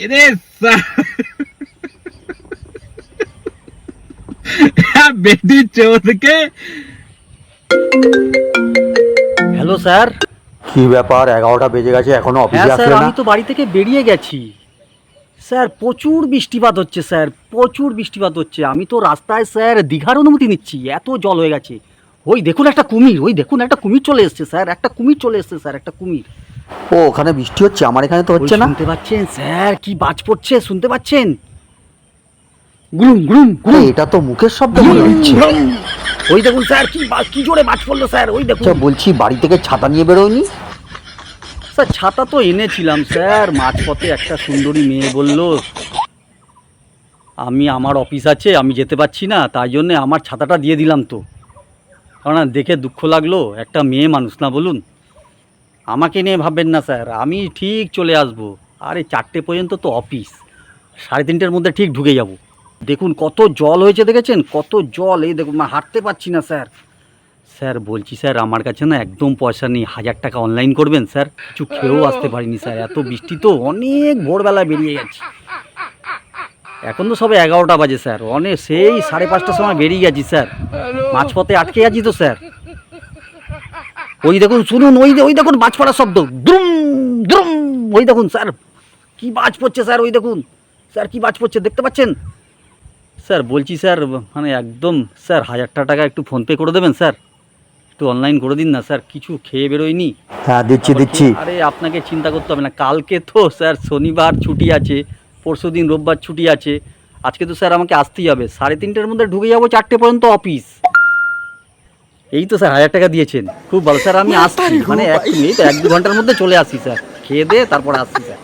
এরে বেটি চোদকে। Hello sir. কি ব্যাপার, 11টা বেজে গেছে এখনো অফিসে হ্যাঁ স্যার, আসলে না? আমি তো বাড়ি থেকে বেরিয়ে গেছি স্যার। প্রচুর বৃষ্টিপাত হচ্ছে স্যার, প্রচুর বৃষ্টিপাত হচ্ছে। আমি তো রাস্তায় স্যার দীঘার অনুমতি নিচ্ছি, এত জল হয়ে গেছে। ওই দেখুন একটা কুমির, ওই দেখুন একটা কুমির চলে এসছে স্যার, একটা কুমির চলে এসছে স্যার, একটা কুমির। ও ওখানে বৃষ্টি হচ্ছে, আমার এখানে তো ওই হচ্ছে না। শুনতে পাচ্ছেন স্যার কি বাজ পড়ছে, শুনতে পাচ্ছেন? গুলুম গুলুম আরে, গুলুম। এটা তো মুখের শব্দ মনে হচ্ছে। ওই দেখুন স্যার কি জোরে বাজ পড়লো স্যার, ওই দেখুন। আচ্ছা বলছি, বাড়ি থেকে ছাতা নিয়ে বেরোয়নি? স্যার ছাতা তো এনেছিলাম স্যার, মাঝপথে একটা সুন্দরী মেয়ে বলল আমার অফিস আছে, আমি যেতে পারছি না, তাই জন্যে আমার ছাতাটা দিয়ে দিলাম। তো কারণ দেখে দুঃখ লাগলো, একটা মেয়ে মানুষ না বলুন। আমাকে নিয়ে ভাববেন না স্যার, আমি ঠিক চলে আসবো। আরে 4টে পর্যন্ত তো অফিস, 3:30টার মধ্যে ঠিক ঢুকে যাব। দেখুন কত জল হয়েছে, দেখেছেন কত জল? এই দেখুন হাঁটতে পারছি না স্যার। স্যার বলছি স্যার, আমার কাছে না একদম পয়সা নেই, 1000 টাকা অনলাইন করবেন স্যার? কিছু খেয়েও আসতে পারিনি স্যার, এত বৃষ্টি তো, অনেক ভোরবেলায় বেরিয়ে গেছি। এখন তো সবে 11টা বাজে স্যার, সেই 5:30টার সময় বেরিয়ে গেছি স্যার, মাঝপথে আটকে আছি তো স্যার। ওই দেখুন শুনুন, ওই দেখুন বাজ পড়ার শব্দ, দ্রুম দ্রুম। ওই দেখুন স্যার কি বাজ পড়ছে স্যার, ওই দেখুন স্যার কি বাজ পড়ছে, দেখতে পাচ্ছেন? স্যার বলছি স্যার, মানে একদম স্যার 1000 টাকা একটু ফোনপে করে দেবেন স্যার, একটু অনলাইন করে দিন না স্যার, কিছু খেয়ে বেরোয়নি। হ্যাঁ দিচ্ছি। আরে আপনাকে চিন্তা করতে হবে না, কালকে তো স্যার শনিবার ছুটি আছে, পরশুদিন রোববার ছুটি আছে, আজকে তো স্যার আমাকে আসতেই হবে। 3:30টার মধ্যে ঢুকে যাবো, 4টে পর্যন্ত অফিস। এই তো স্যার 1000 টাকা দিয়েছেন, খুব ভালো স্যার। আমি আসছি, মানে 1-2 ঘন্টার মধ্যে চলে আসছি স্যার, খেয়ে দিয়ে তারপরে আসছি স্যার।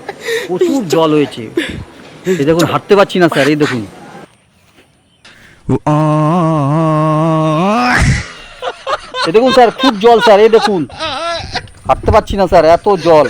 প্রচুর জল হয়েছে, এই দেখুন হাঁটতে পারছি না স্যার, এই দেখুন। এই দেখুন স্যার খুব জল স্যার, এই দেখুন হাঁটতে পারছি না স্যার, এত জল।